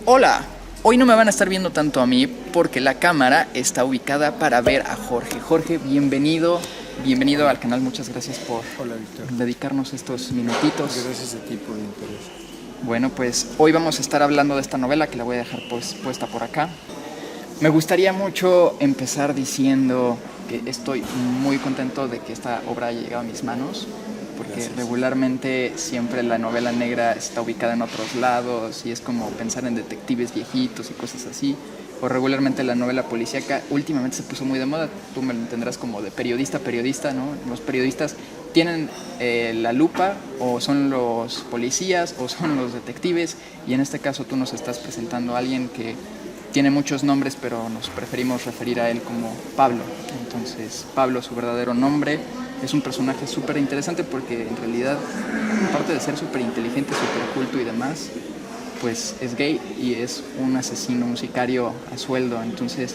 Hola, hoy no me van a estar viendo tanto a mí porque la cámara está ubicada para ver a Jorge. Jorge, bienvenido al canal, muchas gracias por Hola, Víctor. dedicarnos estos minutitos. Gracias a ti por el interés. Bueno, pues hoy vamos a estar hablando de esta novela que la voy a dejar puesta por acá. Me gustaría mucho empezar diciendo que estoy muy contento de que esta obra haya llegado a mis manos, porque Gracias. Regularmente siempre la novela negra está ubicada en otros lados y es como pensar en detectives viejitos y cosas así, o regularmente la novela policíaca últimamente se puso muy de moda, tú me lo entenderás como de periodista, ¿no? Los periodistas tienen la lupa, o son los policías o son los detectives, y en este caso tú nos estás presentando a alguien que tiene muchos nombres, pero nos preferimos referir a él como Pablo. Entonces, Pablo, su verdadero nombre, es un personaje súper interesante porque en realidad, aparte de ser súper inteligente, súper culto y demás, pues es gay y es un asesino, un sicario a sueldo. Entonces,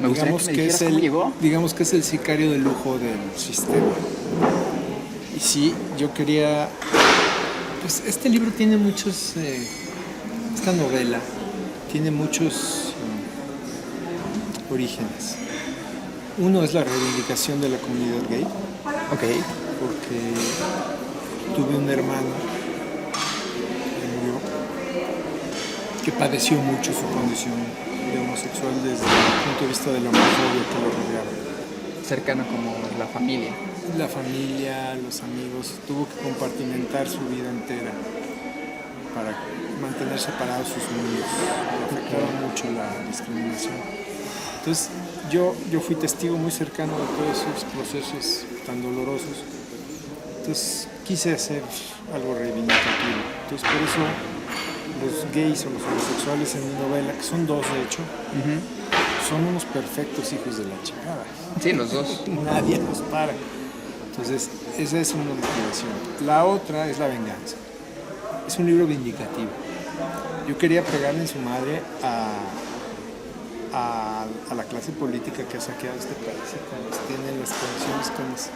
me gustaría que me dijeras cómo llegó. Digamos que es el sicario de lujo del sistema. Y sí, yo quería... Pues este libro tiene muchos... esta novela tiene muchos orígenes. Uno es la reivindicación de la comunidad gay. Ok. Porque tuve un hermano que padeció mucho su condición de homosexual desde el punto de vista de la homofobia que lo rodeaba. Cercano como la familia. La familia, los amigos, tuvo que compartimentar su vida entera para mantener separados sus mundos. Le afectaba mucho la discriminación. Entonces, yo fui testigo muy cercano de todos esos procesos tan dolorosos. Entonces, quise hacer algo reivindicativo. Entonces, por eso los gays o los homosexuales en mi novela, que son dos de hecho, son unos perfectos hijos de la chingada. Sí, los dos. Nadie los para. Entonces, esa es una motivación. La otra es la venganza. Es un libro vindicativo. Yo quería pegarle en su madre a la clase política que ha saqueado este país y que nos tiene las condiciones que nos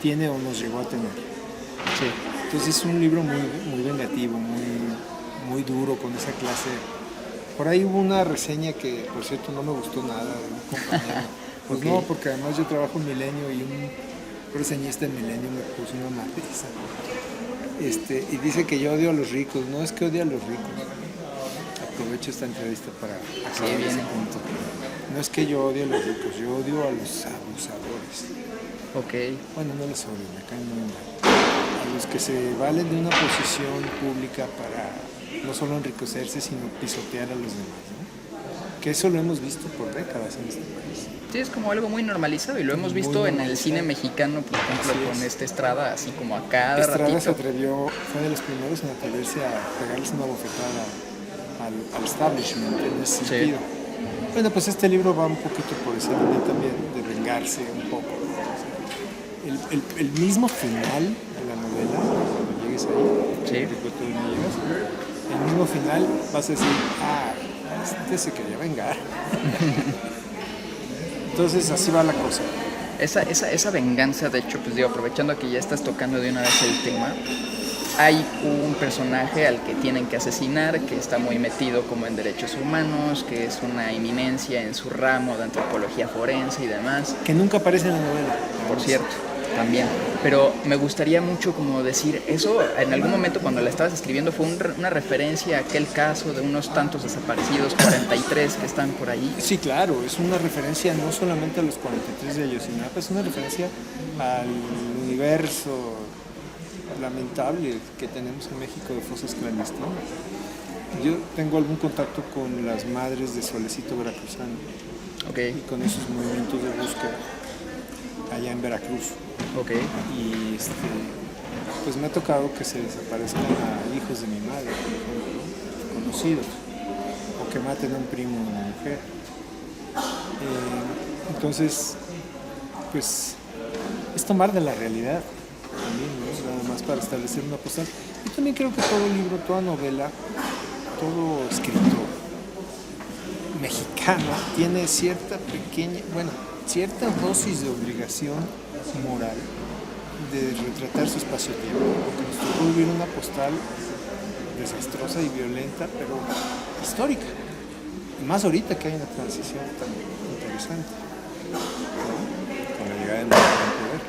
tiene o nos llegó a tener. Sí. Entonces es un libro muy vengativo, muy duro con esa clase. Por ahí hubo una reseña que, por cierto, no me gustó nada de un compañero. Pues okay. No, porque además yo trabajo en Milenio y un reseñista en Milenio me puso una madriza. Y dice que yo odio a los ricos. No es que odie a los ricos. Aprovecho esta entrevista para aclarar ese punto. No es que yo odie a los ricos, yo odio a los abusadores. Ok. Bueno, no los odio, me caen muy mal. A los que se valen de una posición pública para no solo enriquecerse, sino pisotear a los demás, ¿no? Que eso lo hemos visto por décadas en este país. Sí, es como algo muy normalizado y lo hemos visto en el cine mexicano, por ejemplo, con Estrada, así como a cada Estrada ratito. se atrevió, fue de los primeros en atreverse a pegarles una bofetada al establishment en ese sentido. Bueno, pues este libro va un poquito por esa línea también, de vengarse un poco. El mismo final de la novela, cuando llegues ahí, el mismo final vas a decir, este se quería vengar. Entonces así va la cosa. Esa venganza, de hecho, pues digo, aprovechando que ya estás tocando de una vez el tema, hay un personaje al que tienen que asesinar, que está muy metido como en derechos humanos, que es una eminencia en su ramo de antropología forense y demás. Que nunca aparece en la novela. Por cierto, también. Pero me gustaría mucho como decir, eso en algún momento cuando la estabas escribiendo fue una referencia a aquel caso de unos tantos desaparecidos, 43 que están por ahí. Sí, claro, es una referencia no solamente a los 43 de ellos, sino es una referencia al universo lamentable que tenemos en México de fosas clandestinas. Yo tengo algún contacto con las madres de Solecito Veracruzano. Okay. Y con esos movimientos de búsqueda allá en Veracruz. Okay. Y pues me ha tocado que se desaparezcan a hijos de mi madre, por ejemplo, conocidos, o que maten a un primo de una mujer. Entonces, pues es tomar de la realidad también, ¿no? Nada más para establecer una postal. Yo también creo que todo libro, toda novela, todo escritor mexicano tiene cierta dosis de obligación moral de retratar su espacio-tiempo, porque nos tocó vivir una postal de desastrosa y violenta, pero histórica. Y más ahorita que hay una transición tan interesante, ¿no? Con la llegada de Morena al poder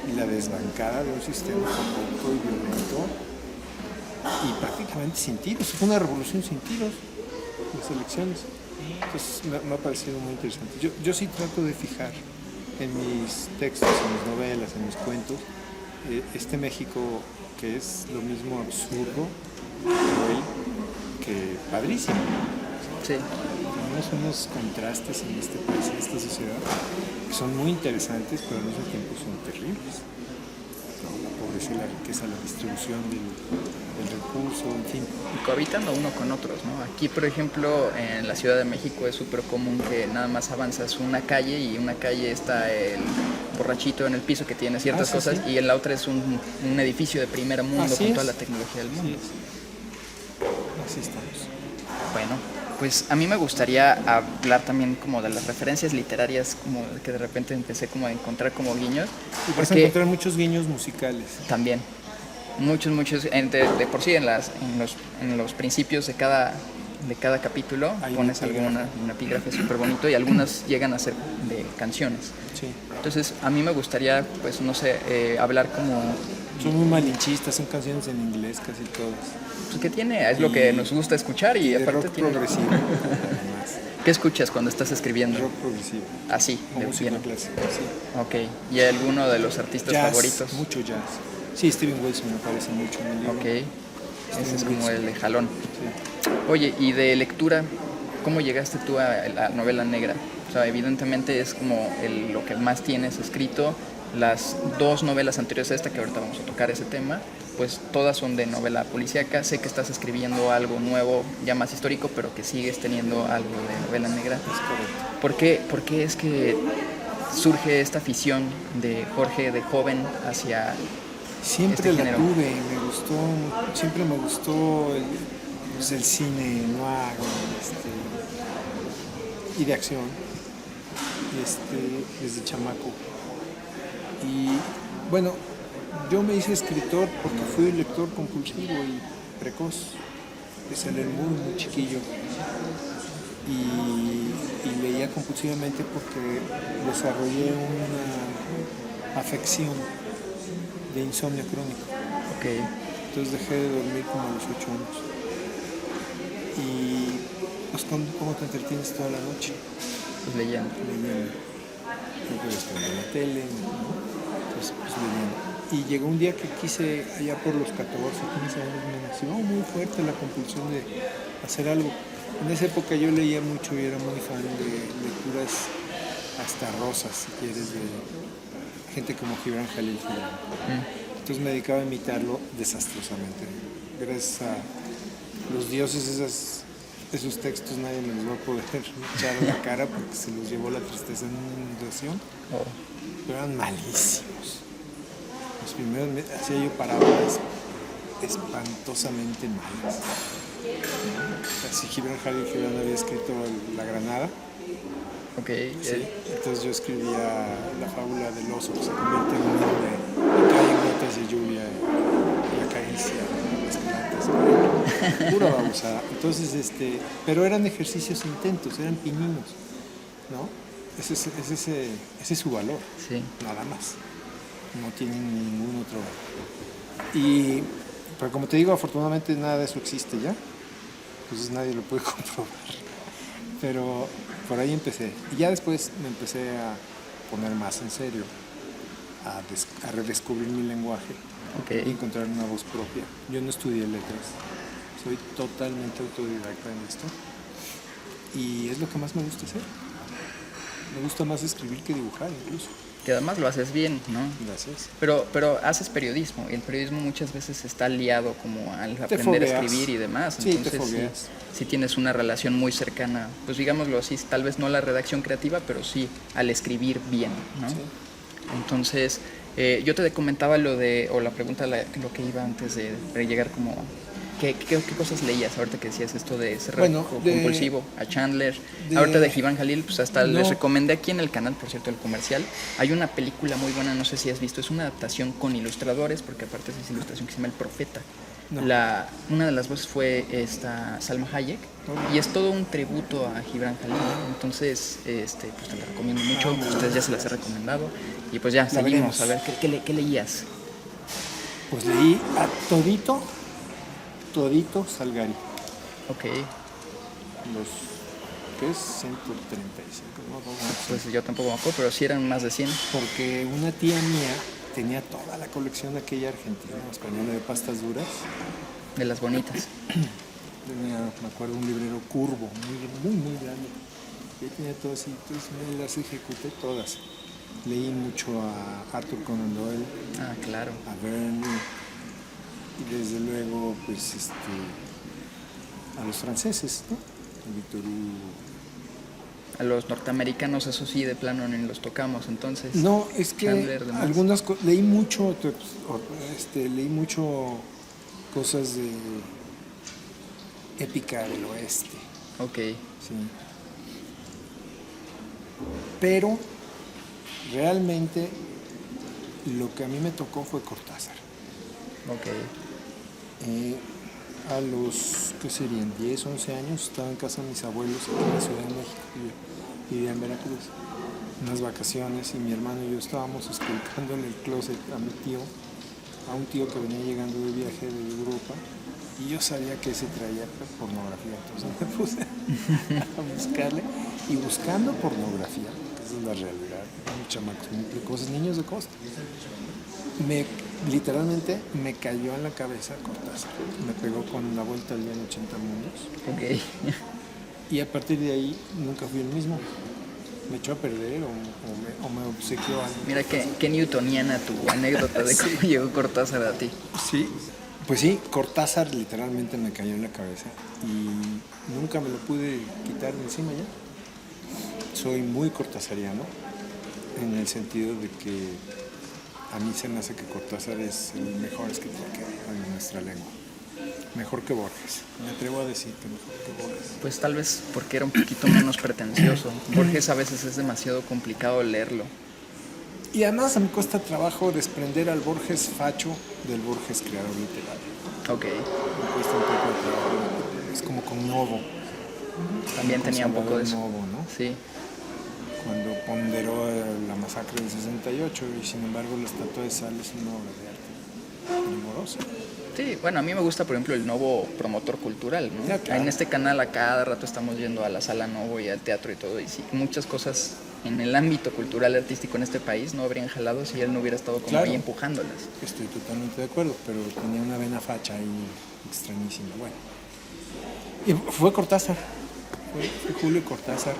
y la desbancada de un sistema corrupto y violento y prácticamente sin tiros. Fue una revolución sin tiros, las elecciones. Entonces me ha parecido muy interesante. Yo sí trato de fijar en mis textos, en mis novelas, en mis cuentos, este México que es lo mismo absurdo, cruel, que padrísimo. Sí. Tenemos unos contrastes en este país, en esta sociedad, que son muy interesantes, pero al mismo tiempo son terribles. ¿No? La pobreza y la riqueza, la distribución del recurso, en fin. Y cohabitando uno con otros, ¿no? Aquí, por ejemplo, en la Ciudad de México es súper común que nada más avanzas una calle y una calle está el borrachito en el piso que tiene ciertas cosas y en la otra es un edificio de primer mundo con toda la tecnología del mundo. Así estamos. Bueno, pues a mí me gustaría hablar también como de las referencias literarias, como que de repente empecé como a encontrar como guiños. Y vas a encontrar muchos guiños musicales. También. Muchos, de por sí en los principios de cada capítulo hay pones un epígrafe súper bonito y algunas llegan a ser de canciones. Sí. Entonces a mí me gustaría, pues no sé, hablar como... Son muy malinchistas, son canciones en inglés casi todas. Pues que tiene, es lo que nos gusta escuchar y aparte rock tiene... progresivo. ¿Qué escuchas cuando estás escribiendo? Rock progresivo. Así, de música clásica, sí. Ok, ¿y alguno de los artistas favoritos? Mucho jazz. Sí, Steven Wilson me parece mucho en el libro. Ok, ese es como el de jalón. Sí. Oye, y de lectura, ¿cómo llegaste tú a la novela negra? O sea, evidentemente es como lo que más tienes escrito. Las dos novelas anteriores a esta, que ahorita vamos a tocar ese tema, pues todas son de novela policíaca. Sé que estás escribiendo algo nuevo, ya más histórico, pero que sigues teniendo algo de novela negra. Es correcto. ¿Por qué es que surge esta afición de Jorge de joven hacia... Siempre la tuve, siempre me gustó el cine noir y de acción, desde chamaco. Y bueno, yo me hice escritor porque fui lector compulsivo y precoz, empecé a leer muy chiquillo y leía compulsivamente porque desarrollé una afección de insomnio crónico. Okay. Entonces dejé de dormir como a los 8 años. Y pues ¿cómo te entretienes toda la noche? Pues leyendo. No puedes prender la tele, ¿no? Entonces pues leyendo. Y llegó un día que quise, allá por los 14, 15 años, me nació muy fuerte la compulsión de hacer algo. En esa época yo leía mucho y era muy fan de lecturas hasta rosas, si quieres, de gente como Gibran Jalil Gibran. Entonces me dedicaba a imitarlo desastrosamente. Gracias a los dioses, esos textos nadie me los va a poder echar a la cara porque se los llevó la tristeza en una inundación. Pero eran malísimos. Los primeros hacía yo parábolas espantosamente malas. Así Gibran Jalil Gibran había escrito La Granada. Okay. Sí. Entonces yo escribía la fábula del oso que se convierte en un hombre y caen gotas de lluvia y acaricia las plantas. Pura babosada. Entonces, pero eran ejercicios intentos, eran pininos, ¿no? Ese es su valor, sí. Nada más. No tienen ningún otro valor. Pero como te digo, afortunadamente nada de eso existe ya. Entonces nadie lo puede comprobar. Pero por ahí empecé. Y ya después me empecé a poner más en serio, a redescubrir mi lenguaje y encontrar una voz propia. Yo no estudié letras, soy totalmente autodidacta en esto. Y es lo que más me gusta hacer. Me gusta más escribir que dibujar incluso. Que además lo haces bien, ¿no? Gracias. Pero haces periodismo, y el periodismo muchas veces está liado como al aprender a escribir y demás. Sí, entonces sí tienes una relación muy cercana, pues digámoslo así, tal vez no la redacción creativa, pero sí al escribir bien, ¿no? Sí. Entonces, yo te comentaba la pregunta, lo que iba antes de llegar como... ¿Qué cosas leías ahorita que decías esto de ser compulsivo? A Chandler. Ahorita de Gibran Jalil, pues hasta les recomendé aquí en el canal, por cierto, el comercial. Hay una película muy buena, no sé si has visto, es una adaptación con ilustradores, porque aparte es ilustración que se llama El Profeta. No. Una de las voces fue esta Salma Hayek, y es todo un tributo a Gibran Khalil. Entonces, pues te la recomiendo mucho. Ustedes ya se las he recomendado. Y pues ya, seguimos. veremos. A ver, ¿qué leías? Pues leí a Todito Salgari. Ok, Los, ¿qué es? 135, no, pues yo tampoco me acuerdo, pero sí eran más de 100. porque una tía mía tenía toda la colección de aquella argentina española de pastas duras. De las bonitas. Tenía, me acuerdo, un librero curvo, muy grande. Y ahí tenía todo así, entonces me las ejecuté todas. Leí mucho a Arthur Conan Doyle, Ah, claro. a Verne, y desde luego, pues, a los franceses, ¿no? A Victor Hugo. A los norteamericanos, eso sí, de plano ni los tocamos, entonces. No, es que Chandler, demás. algunas leí mucho, leí mucho cosas de épica del oeste, Ok, sí. Pero realmente lo que a mí me tocó fue Cortázar. ok. A los, ¿qué serían? 10, 11 años estaba en casa de mis abuelos aquí en la Ciudad de México, yo vivía en Veracruz, unas vacaciones, y mi hermano y yo estábamos esculcando en el closet a mi tío, a un tío que venía llegando de viaje de Europa, y yo sabía que ese traía pornografía, entonces me puse a buscarle, y buscando pornografía, que esa es la realidad, chamacos muy precoces, niños de costa, literalmente me cayó en la cabeza Cortázar, me pegó con La Vuelta al Día en 80 Mundos, Ok. y a partir de ahí nunca fui el mismo. Me echó a perder o me obsequió algo. Mira qué newtoniana tu anécdota de cómo llegó Cortázar a ti. Sí, pues sí, Cortázar literalmente me cayó en la cabeza y nunca me lo pude quitar de encima ya. Soy muy cortázariano en el sentido de que a mí se me hace que Cortázar es el mejor escritor que hay en nuestra lengua. Mejor que Borges. Me atrevo a decir que mejor que Borges. Pues tal vez porque era un poquito menos pretencioso. Borges a veces es demasiado complicado leerlo. Y además me cuesta trabajo desprender al Borges facho del Borges creador literario. Ok. Me cuesta un poco de trabajo. Es como con Novo. También Con tenía un poco de eso. Novo, ¿no? Sí. Cuando ponderó la masacre del 68 y sin embargo la Estatua de Sal es una obra de arte primorosa. Sí, bueno, a mí me gusta, por ejemplo, el Novo promotor cultural, ¿no? Ya, claro. En este canal a cada rato estamos yendo a la Sala Novo y al teatro y todo, y sí, muchas cosas en el ámbito cultural y artístico en este país no habrían jalado si él no hubiera estado como ahí empujándolas. Estoy totalmente de acuerdo, pero tenía una vena facha ahí extrañísima. Bueno, y fue Cortázar, fue Julio Cortázar.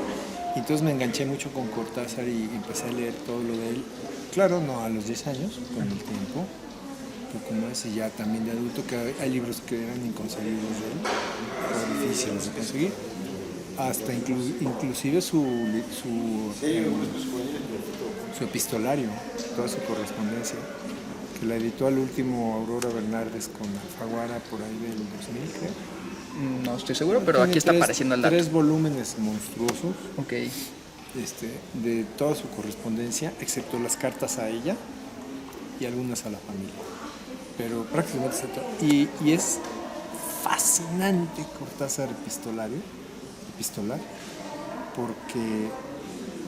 Y entonces me enganché mucho con Cortázar y empecé a leer todo lo de él. Claro, no a los 10 años, con el tiempo, un poco más, y ya también de adulto, que hay libros que eran inconcebibles de él, o difíciles de conseguir. Hasta inclusive su epistolario, toda su correspondencia, que la editó al último Aurora Bernardes con Alfaguara por ahí del 2000, creo. No estoy seguro, pero aquí está apareciendo el dato. 3 volúmenes monstruosos, Ok. de toda su correspondencia, excepto las cartas a ella y algunas a la familia. Pero prácticamente está todo. Y es fascinante Cortázar epistolar, porque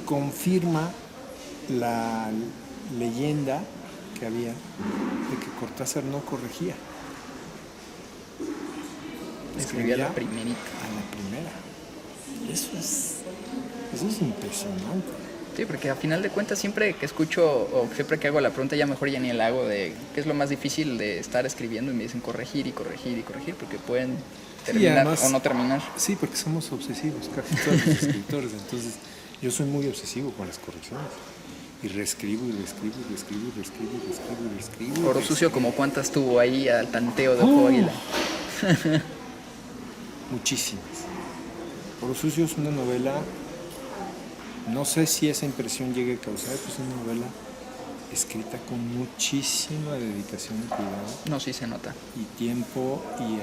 confirma la leyenda que había de que Cortázar no corregía. Escribía la primerita. A la primera. Eso es impresionante. Sí, porque a final de cuentas siempre que escucho o siempre que hago la pregunta ya mejor ya ni la hago de qué es lo más difícil de estar escribiendo y me dicen corregir y corregir y corregir porque pueden terminar además, o no terminar. Sí, porque somos obsesivos, casi todos los escritores. Entonces yo soy muy obsesivo con las correcciones. Y reescribo y reescribo y reescribo y reescribo y reescribo y reescribo. Oro Sucio, ¿como cuántas tuvo ahí al tanteo de Ojo Águila? Muchísimas. Oro Sucio es una novela, no sé si esa impresión llegue a causar, pues es una novela escrita con muchísima dedicación y cuidado. No, sí se nota. Y tiempo y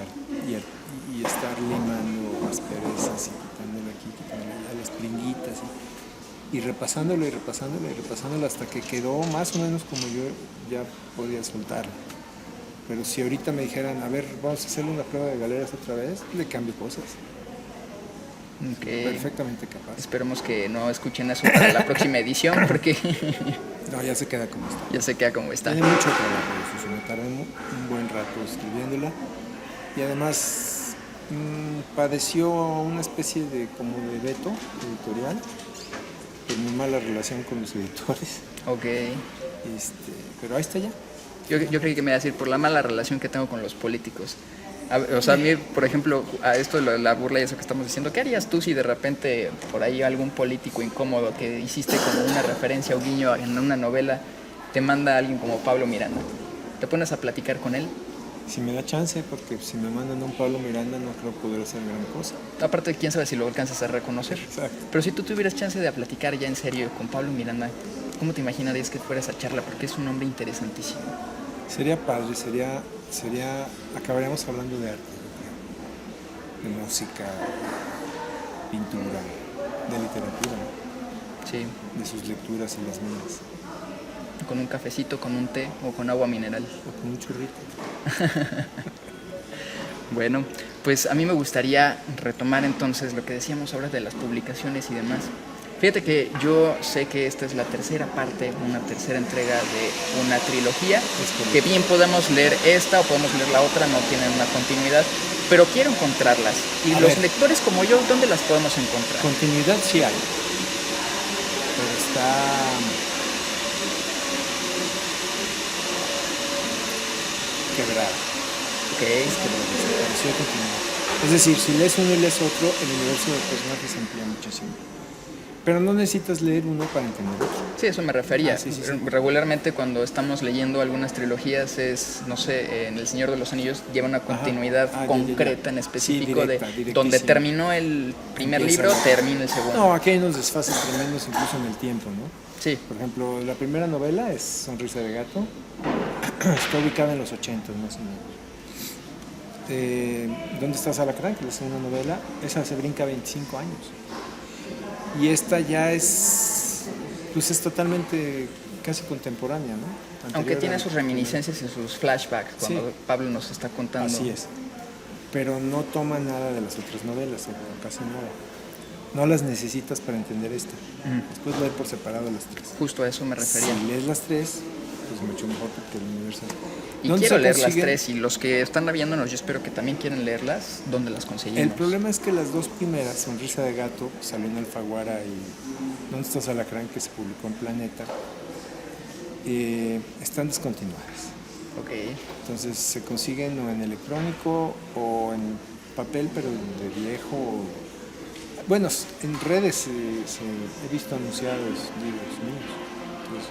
estar limando asperezas y quitándole aquí, quitándole a las pringuitas y repasándolo y repasándolo y repasándolo hasta que quedó más o menos como yo ya podía soltarlo. Pero si ahorita me dijeran, a ver, vamos a hacerle una prueba de galeras otra vez, le cambio cosas. Okay. Perfectamente capaz. Esperemos que no escuchen eso para la próxima edición, porque no, ya se queda como está. Ya se queda como está. Tiene mucho trabajo, eso, me tardé un buen rato escribiéndola. Y además padeció una especie de como de veto editorial por mi mala relación con los editores. Ok. Pero ahí está ya. Yo creí que me iba a decir por la mala relación que tengo con los políticos. O sea, a mí, por ejemplo, a esto de la burla y eso que estamos diciendo, ¿qué harías tú si de repente por ahí algún político incómodo que hiciste como una referencia o guiño en una novela te manda a alguien como Pablo Miranda? ¿Te pones a platicar con él? Si me da chance, porque si me mandan a un Pablo Miranda no creo poder hacer gran cosa. Aparte, quién sabe si lo alcanzas a reconocer. Exacto. Pero si tú tuvieras chance de platicar ya en serio con Pablo Miranda, ¿cómo te imaginarías que fuera esa charla? Porque es un hombre interesantísimo. Sería padre, acabaríamos hablando de arte, de música, pintura, de literatura, sí, de sus lecturas y las mías. Con un cafecito, con un té o con agua mineral. O con un churrito. Bueno, pues a mí me gustaría retomar entonces lo que decíamos ahora de las publicaciones y demás. Fíjate que yo sé que esta es la tercera parte, una tercera entrega de una trilogía, que bien podemos leer esta o podemos leer la otra, no tienen una continuidad, pero quiero encontrarlas. Y a los lectores como yo, ¿dónde las podemos encontrar? Continuidad sí hay, pero está quebrada. Ok. Es decir, si lees uno y lees otro, el universo de personajes se amplía muchísimo. Pero no necesitas leer uno para entender otro. Sí, eso me refería. Sí. Regularmente cuando estamos leyendo algunas trilogías es, no sé, en El Señor de los Anillos lleva una continuidad concreta en específico, sí, de donde terminó el primer libro, termina el segundo. No, aquí hay unos desfases tremendos incluso en el tiempo, ¿no? Sí. Por ejemplo, la primera novela es Sonrisa de Gato. Está ubicada en los 80 más o menos. ¿Dónde está Alacrán? Que es la segunda novela. Esa se brinca 25 años. Y esta ya es totalmente casi contemporánea, ¿no? Aunque tiene sus reminiscencias y sus flashbacks cuando Pablo nos está contando. Así es. Pero no toma nada de las otras novelas, o casi nada. No las necesitas para entender esta. Después leer por separado las tres. Justo a eso me refería. Si lees las tres, pues mucho mejor porque el universo... Y quiero leer las tres, y los que están viéndonos, yo espero que también quieran leerlas. ¿Dónde las conseguimos? El problema es que las dos primeras, Sonrisa de Gato, salió en Alfaguara, y ¿Dónde está Alacrán?, que se publicó en Planeta, están descontinuadas. Ok. Entonces se consiguen o en electrónico o en papel, pero de viejo. Bueno, en redes he visto anunciados libros míos. Entonces,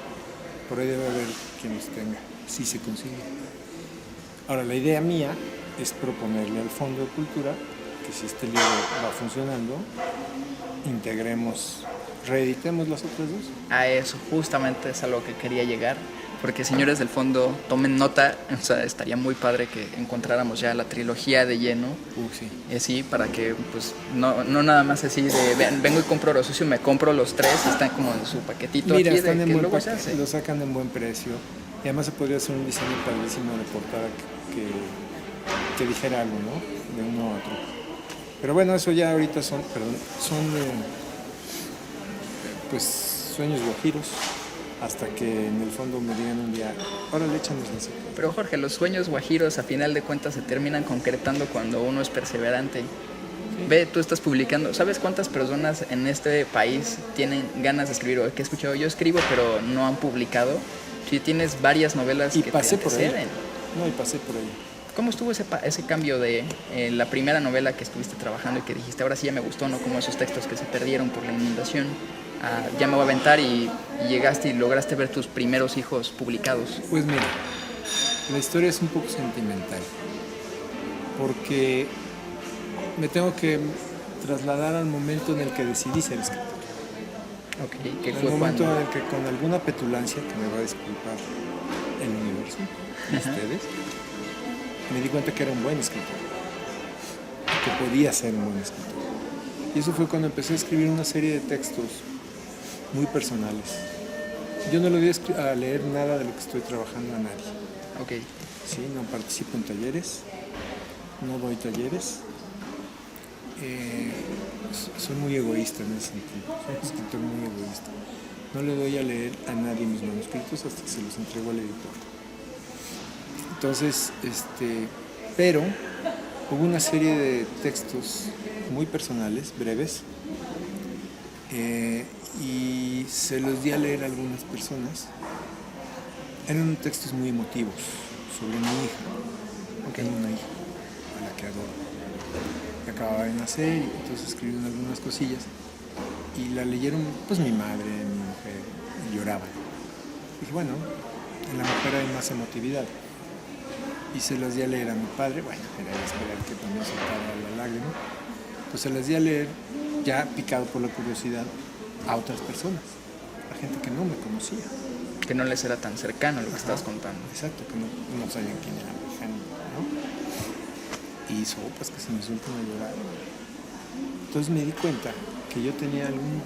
por ahí debe haber quien los tenga, si se consigue. Ahora, la idea mía es proponerle al Fondo de Cultura que si este libro va funcionando, reeditemos las otras dos. A eso, justamente es a lo que quería llegar, porque señores del fondo, tomen nota, o sea, estaría muy padre que encontráramos ya la trilogía de lleno. Sí. Así, para que pues no nada más así de vengo y compro Oro Sucio, me compro los tres, están como en su paquetito. Mira, aquí están de en que buen luego se hace. Lo sacan en buen precio. Y además se podría hacer un diseño padrísimo de portada que dijera algo, ¿no? De uno a otro. Pero bueno, eso ya ahorita son pues sueños guajiros, hasta que en el fondo me digan un día, órale, échanos eso. Pero Jorge, los sueños guajiros a final de cuentas se terminan concretando cuando uno es perseverante. Sí. Ve, tú estás publicando, ¿sabes cuántas personas en este país tienen ganas de escribir? O que he escuchado, yo escribo pero no han publicado. Si tienes varias novelas y que pasé te por ahí. No, y pasé por ahí. ¿Cómo estuvo ese cambio de la primera novela que estuviste trabajando y que dijiste, ahora sí ya me gustó, no como esos textos que se perdieron por la inundación? Ya me voy a aventar y llegaste y lograste ver tus primeros hijos publicados. Pues mira, la historia es un poco sentimental, porque me tengo que trasladar al momento en el que decidí ser escritor. Ok, ¿qué fue el momento cuando? en el que, con alguna petulancia, que me va a disculpar el universo, ustedes, me di cuenta que era un buen escritor, que podía ser un buen escritor. Y eso fue cuando empecé a escribir una serie de textos muy personales. Yo no le voy a leer nada de lo que estoy trabajando a nadie. Ok. ¿sí? No participo en talleres, no doy talleres. Soy muy egoísta en ese sentido, soy un escritor muy egoísta. No le doy a leer a nadie mis manuscritos hasta que se los entrego al editor. Entonces, pero hubo una serie de textos muy personales, breves, y se los di a leer a algunas personas. Eran textos muy emotivos sobre mi hija. Tengo una hija a la que adoro. Que acababa de nacer y entonces escribieron algunas cosillas y la leyeron pues mi madre, mi mujer, y lloraban. Dije, bueno, en la mujer hay más emotividad. Y se las di a leer a mi padre, bueno, era de esperar que también soltara la lágrima. Pues se las di a leer, ya picado por la curiosidad, a otras personas, a gente que no me conocía. Que no les era tan cercano lo que estabas contando. Exacto, que no sabían quién era mi hija, ¿no? Y sopas que se me sueltan a llorar. Entonces me di cuenta que yo tenía algún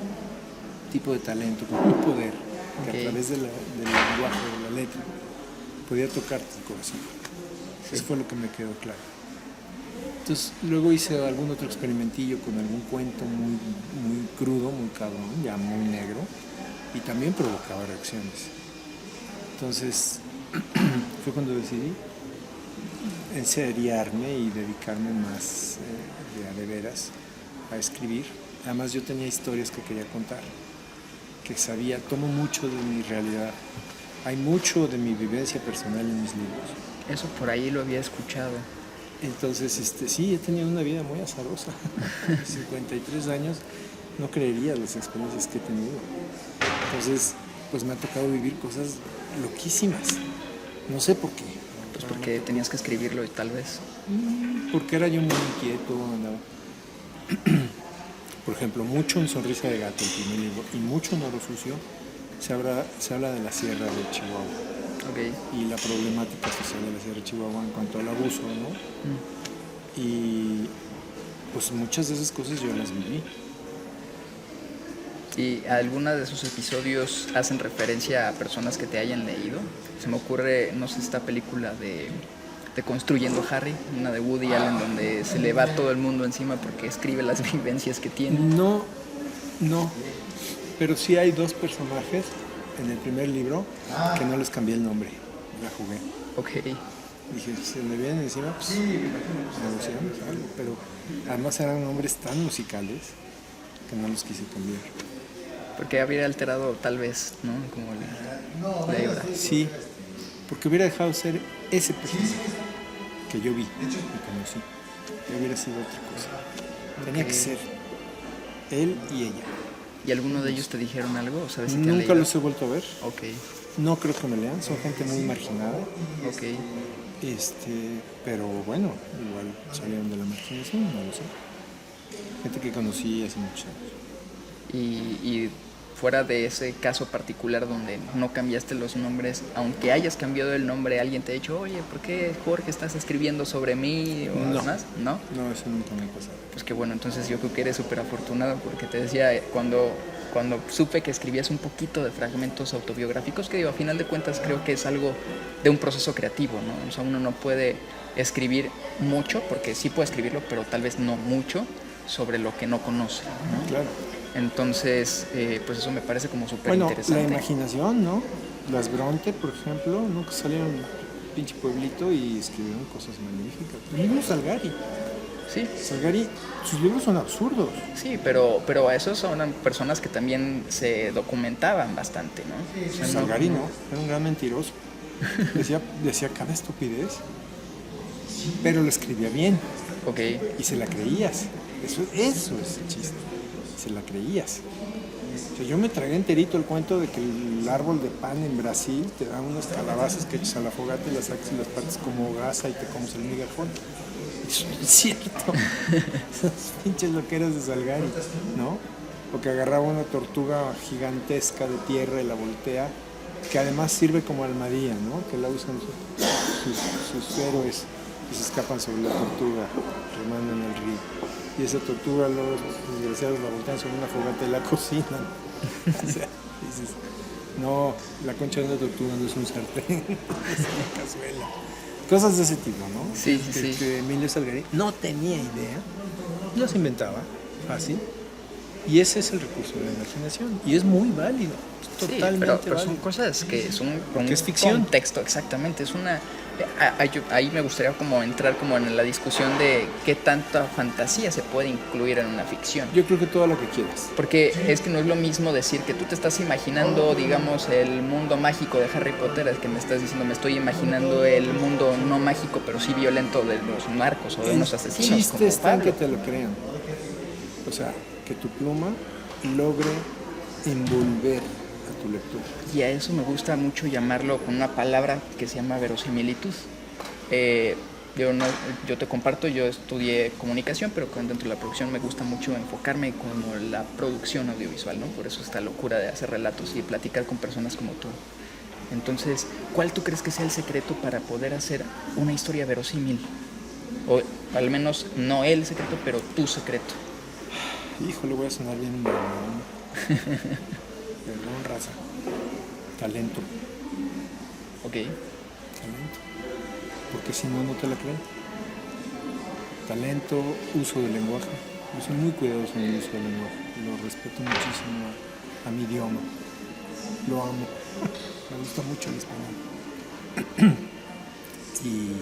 tipo de talento, un poder, que a través del lenguaje, de la letra, podía tocarte el corazón. Sí. Eso fue lo que me quedó claro. Entonces luego hice algún otro experimentillo con algún cuento muy, muy crudo, muy cabrón, ya muy negro, y también provocaba reacciones. Entonces fue cuando decidí enseriarme y dedicarme más de veras a escribir. Además yo tenía historias que quería contar, que sabía, tomo mucho de mi realidad. Hay mucho de mi vivencia personal en mis libros. Eso por ahí lo había escuchado. Entonces, sí, he tenido una vida muy azarosa. 53 años, no creería las experiencias que he tenido. Entonces, pues me ha tocado vivir cosas loquísimas. No sé por qué. Pues porque tenías que escribirlo y tal vez. Porque era yo muy inquieto, andaba. Por ejemplo, mucho en Sonrisa de Gato, el primer libro, y mucho en Oro Sucio, se habla de la Sierra de Chihuahua. Okay. Y la problemática social de la Sierra de Chihuahua en cuanto al abuso, ¿no? Y pues muchas de esas cosas yo las viví. ¿Y alguna de esos episodios hacen referencia a personas que te hayan leído? Se me ocurre, no sé, esta película de Construyendo Harry, una de Woody Allen, donde se le va todo el mundo encima porque escribe las vivencias que tiene. No, pero sí hay dos personajes en el primer libro que no les cambié el nombre, la jugué. Ok. Dije, si se me vienen encima, pues negociamos algo, pero además eran nombres tan musicales que no los quise cambiar. Porque habría alterado tal vez, ¿no? Como la hebra. Sí, porque hubiera dejado ser ese personaje que yo vi y conocí. Y hubiera sido otra cosa. Tenía que ser él y ella. ¿Y alguno de ellos te dijeron algo? ¿Sabes si te Nunca los he vuelto a ver. Ok. No creo que me lean, son gente muy marginada. Ok. Pero bueno, igual salieron de la marginación, no lo sé. Gente que conocí hace muchos años. Y fuera de ese caso particular donde no cambiaste los nombres, aunque hayas cambiado el nombre, alguien te ha dicho, oye, ¿por qué, Jorge, estás escribiendo sobre mí? O no. Demás? ¿No? No, eso nunca me ha pasado. Pues que bueno, entonces yo creo que eres súper afortunado, porque te decía, cuando supe que escribías un poquito de fragmentos autobiográficos, que digo, a final de cuentas creo que es algo de un proceso creativo, ¿no? O sea, uno no puede escribir mucho, porque sí puede escribirlo, pero tal vez no mucho, sobre lo que no conoce, ¿no? Claro. Entonces, pues eso me parece como súper interesante. La imaginación, ¿no? Las Bronte, por ejemplo, ¿no? Que salieron un pinche pueblito y escribieron cosas magníficas. El mismo Salgari. Sí. Salgari, sus libros son absurdos. Sí, pero a esos son personas que también se documentaban bastante, ¿no? O sea, Salgari no, era un gran mentiroso. Decía cada estupidez, pero lo escribía bien. Ok. Y se la creías. Eso es el chiste. Se la creías. O sea, yo me tragué enterito el cuento de que el árbol de pan en Brasil te da unas calabazas que echas a la fogata y las sacas y las partes como gasa y te comes el migajón. Eso no es cierto. Esas pinches loqueras de Salgari, ¿no? O que agarraba una tortuga gigantesca de tierra y la voltea, que además sirve como almadía, ¿no? Que la usan sus héroes y se escapan sobre la tortuga, remando en el río. Y esa tortuga, los desgraciados la voltean sobre una fogata y la cocinan. O sea, dices, no, la concha de una tortuga no es un sartén, es una cazuela. Cosas de ese tipo, ¿no? Sí, sí, sí. Que Emilio Salgari no tenía idea, los inventaba fácil. Y ese es el recurso de la imaginación. Y es muy válido. Es Sí, totalmente pero son válido. cosas que son Porque es ficción. Contexto, exactamente. Es una ahí me gustaría como entrar como en la discusión de qué tanta fantasía se puede incluir en una ficción. Yo creo que todo lo que quieras. Porque es que no es lo mismo decir que tú te estás imaginando, digamos, el mundo mágico de Harry Potter, es que me estás diciendo, me estoy imaginando el mundo no mágico, pero sí violento de los narcos o de unos asesinos. El chiste como está en Pablo. que te lo crean. O sea, que tu pluma logre envolver a tu lector. Y a eso me gusta mucho llamarlo con una palabra que se llama verosimilitud. Yo te comparto, yo estudié comunicación, pero dentro de la producción me gusta mucho enfocarme como la producción audiovisual, ¿no? Por eso esta locura de hacer relatos y platicar con personas como tú. Entonces, ¿cuál tú crees que sea el secreto para poder hacer una historia verosímil? O al menos no el secreto, pero tu secreto. Híjole, voy a sonar bien mamón. Perdón, raza. Talento. Ok. Talento. Porque si no, no te la creen. Talento, uso del lenguaje. Yo soy muy cuidadoso en el uso del lenguaje. Lo respeto muchísimo a mi idioma. Lo amo. Me gusta mucho el español. Y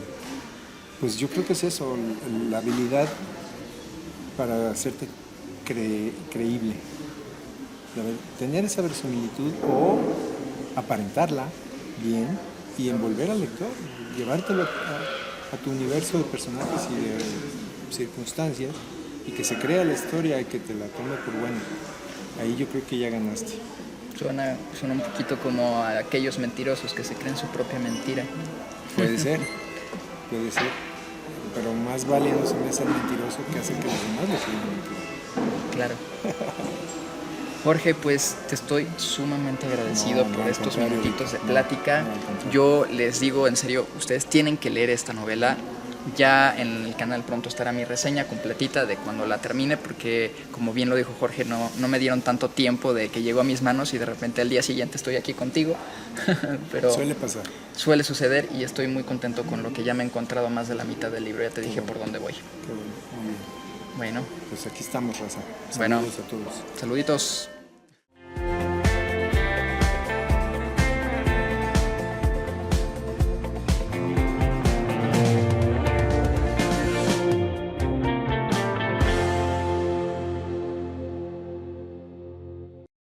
pues yo creo que es eso, la habilidad para hacerte creíble. Tener esa verosimilitud o aparentarla bien y envolver al lector, llevártelo a tu universo de personajes y de circunstancias y que se crea la historia y que te la tome por buena. Ahí yo creo que ya ganaste. Suena un poquito como a aquellos mentirosos que se creen su propia mentira. Puede ser, pero más válido se me hace el mentiroso que hace que los demás lo sigan mintiendo. Claro. Jorge, pues te estoy sumamente agradecido por estos minutitos de plática. Yo les digo en serio, ustedes tienen que leer esta novela. Ya en el canal pronto estará mi reseña completita de cuando la termine, porque como bien lo dijo Jorge, no me dieron tanto tiempo de que llegó a mis manos y de repente al día siguiente estoy aquí contigo. Pero suele pasar. Suele suceder y estoy muy contento con lo que ya me he encontrado más de la mitad del libro. Ya te dije por dónde voy. Qué bueno, muy bien. Bueno. Pues aquí estamos, raza. Saludos Bueno, a todos. Saluditos.